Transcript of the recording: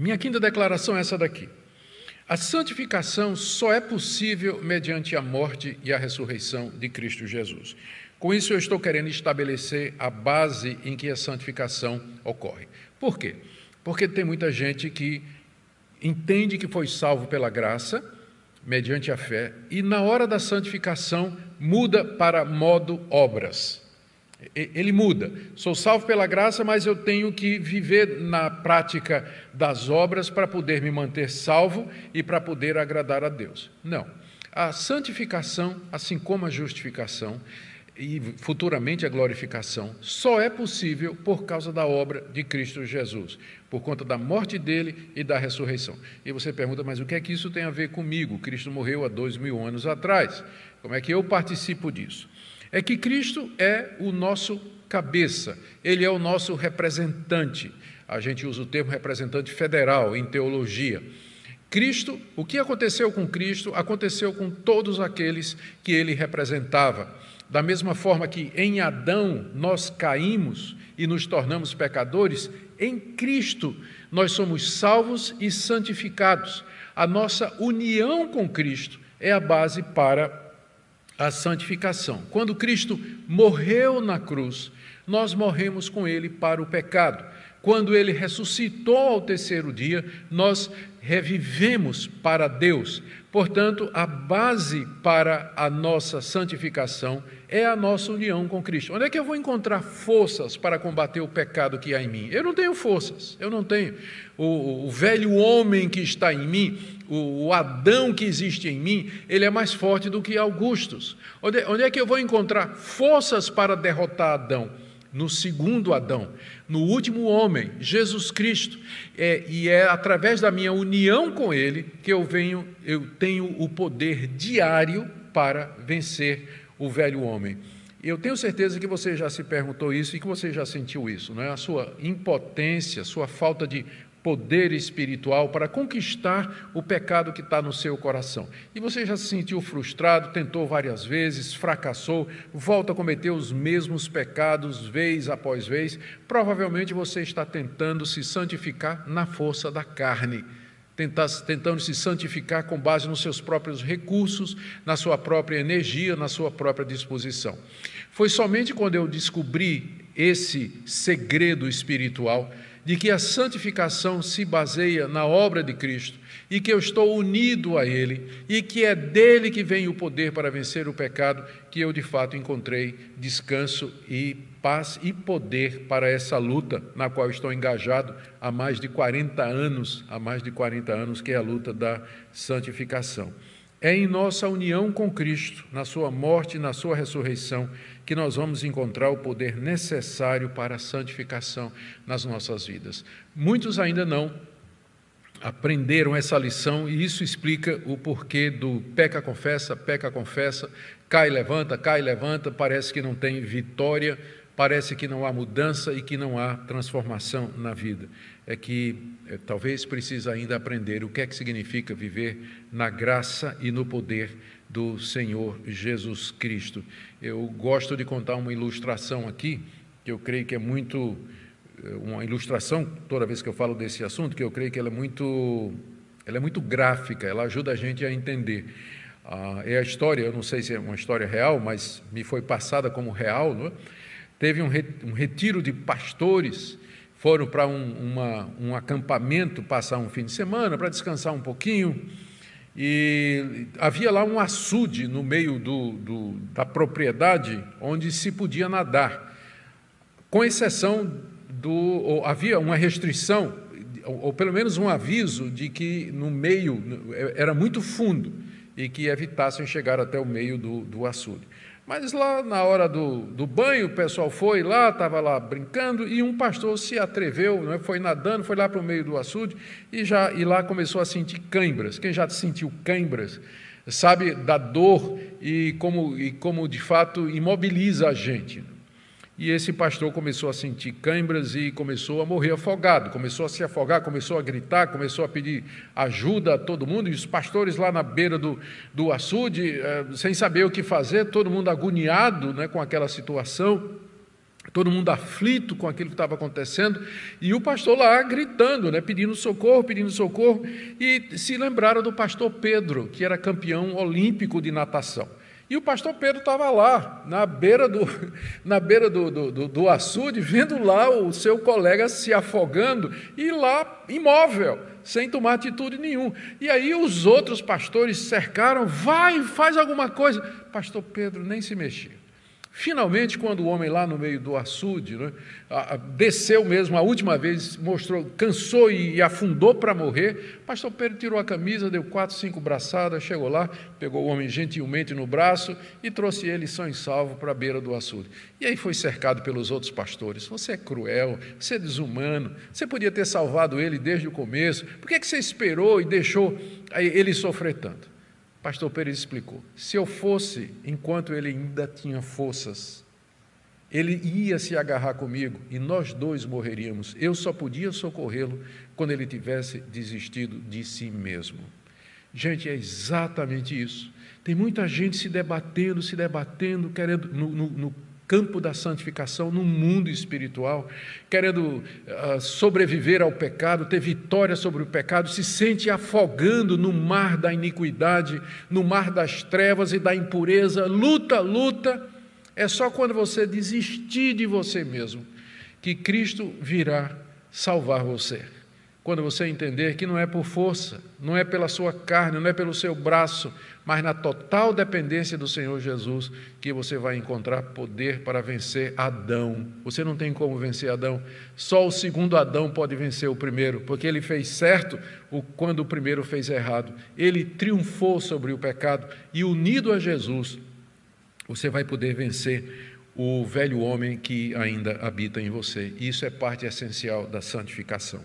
Minha quinta declaração é essa daqui. A santificação só é possível mediante a morte e a ressurreição de Cristo Jesus. Com isso, eu estou querendo estabelecer a base em que a santificação ocorre. Por quê? Porque tem muita gente que entende que foi salvo pela graça, mediante a fé, e na hora da santificação muda para modo obras. Ele muda. Sou salvo pela graça, mas eu tenho que viver na prática das obras para poder me manter salvo e para poder agradar a Deus. Não. A santificação, assim como a justificação e futuramente a glorificação, só é possível por causa da obra de Cristo Jesus, por conta da morte dele e da ressurreição. E você pergunta, mas o que é que isso tem a ver comigo? Cristo morreu há 2000 anos atrás. Como é que eu participo disso? É que Cristo é o nosso cabeça, ele é o nosso representante. A gente usa o termo representante federal em teologia. Cristo, o que aconteceu com Cristo, aconteceu com todos aqueles que ele representava. Da mesma forma que em Adão nós caímos e nos tornamos pecadores, em Cristo nós somos salvos e santificados. A nossa união com Cristo é a base para a santificação. Quando Cristo morreu na cruz, nós morremos com ele para o pecado. Quando ele ressuscitou ao terceiro dia, nós revivemos para Deus. Portanto, a base para a nossa santificação é a nossa união com Cristo. Onde é que eu vou encontrar forças para combater o pecado que há em mim? Eu não tenho forças, eu não tenho. O velho homem que está em mim, o Adão que existe em mim, ele é mais forte do que Augustus. Onde é que eu vou encontrar forças para derrotar Adão? No segundo Adão, no último homem, Jesus Cristo. E é através da minha união com ele que eu tenho o poder diário para vencer o velho homem. Eu tenho certeza que você já se perguntou isso e que você já sentiu isso, não é? A sua impotência, a sua falta de poder espiritual para conquistar o pecado que está no seu coração. E você já se sentiu frustrado, tentou várias vezes, fracassou, volta a cometer os mesmos pecados vez após vez. Provavelmente você está tentando se santificar na força da carne, tentando se santificar com base nos seus próprios recursos, na sua própria energia, na sua própria disposição. Foi somente quando eu descobri esse segredo espiritual de que a santificação se baseia na obra de Cristo e que eu estou unido a Ele e que é dele que vem o poder para vencer o pecado, que eu de fato encontrei descanso e paz e poder para essa luta na qual estou engajado há mais de 40 anos, que é a luta da santificação. É em nossa união com Cristo, na sua morte e na sua ressurreição, que nós vamos encontrar o poder necessário para a santificação nas nossas vidas. Muitos ainda não aprenderam essa lição e isso explica o porquê do peca, confessa, cai, levanta, parece que não tem vitória, parece que não há mudança e que não há transformação na vida. É que talvez precisa ainda aprender o que é que significa viver na graça e no poder do Senhor Jesus Cristo. Eu gosto de contar uma ilustração aqui, que eu creio que é muito, uma ilustração, toda vez que eu falo desse assunto, que eu creio que ela é muito gráfica, ela ajuda a gente a entender. É a história, eu não sei se é uma história real, mas me foi passada como real, não é? Teve um retiro de pastores, foram para um acampamento, passar um fim de semana, para descansar um pouquinho, e havia lá um açude no meio da propriedade onde se podia nadar, com exceção havia uma restrição, ou pelo menos um aviso de que no meio era muito fundo e que evitassem chegar até o meio do açude. Mas lá na hora do banho, o pessoal foi lá, estava lá brincando, e um pastor se atreveu, né, foi nadando, foi lá para o meio do açude, e lá começou a sentir cãibras. Quem já sentiu cãibras sabe da dor e como de fato imobiliza a gente. E esse pastor começou a sentir cãibras e começou a morrer afogado, começou a se afogar, começou a gritar, começou a pedir ajuda a todo mundo, e os pastores lá na beira do açude, sem saber o que fazer, todo mundo agoniado, né, com aquela situação. todo mundo aflito com aquilo que estava acontecendo, e o pastor lá gritando, pedindo socorro, e se lembraram do pastor Pedro, que era campeão olímpico de natação. E o pastor Pedro estava lá, na beira do açude, vendo lá o seu colega se afogando, e lá, imóvel, sem tomar atitude nenhuma. E aí os outros pastores cercaram, vai, faz alguma coisa. Pastor Pedro nem se mexia. Finalmente, quando o homem lá no meio do açude, desceu mesmo, a última vez, cansou e afundou para morrer, pastor Pedro tirou a camisa, deu 4, 5 braçadas, chegou lá, pegou o homem gentilmente no braço e trouxe ele são e salvo para a beira do açude. E aí foi cercado pelos outros pastores. Você é cruel, você é desumano, você podia ter salvado ele desde o começo, por que você esperou e deixou ele sofrer tanto? Pastor Pedro explicou, se eu fosse, enquanto ele ainda tinha forças, ele ia se agarrar comigo e nós dois morreríamos. Eu só podia socorrê-lo quando ele tivesse desistido de si mesmo. Gente, é exatamente isso. Tem muita gente se debatendo, querendo, no campo da santificação, no mundo espiritual, querendo sobreviver ao pecado, ter vitória sobre o pecado, se sente afogando no mar da iniquidade, no mar das trevas e da impureza, luta. É só quando você desistir de você mesmo que Cristo virá salvar você. Quando você entender que não é por força, não é pela sua carne, não é pelo seu braço, mas na total dependência do Senhor Jesus, que você vai encontrar poder para vencer Adão. Você não tem como vencer Adão, só o segundo Adão pode vencer o primeiro, porque ele fez certo quando o primeiro fez errado. Ele triunfou sobre o pecado e, unido a Jesus, você vai poder vencer o velho homem que ainda habita em você. Isso é parte essencial da santificação.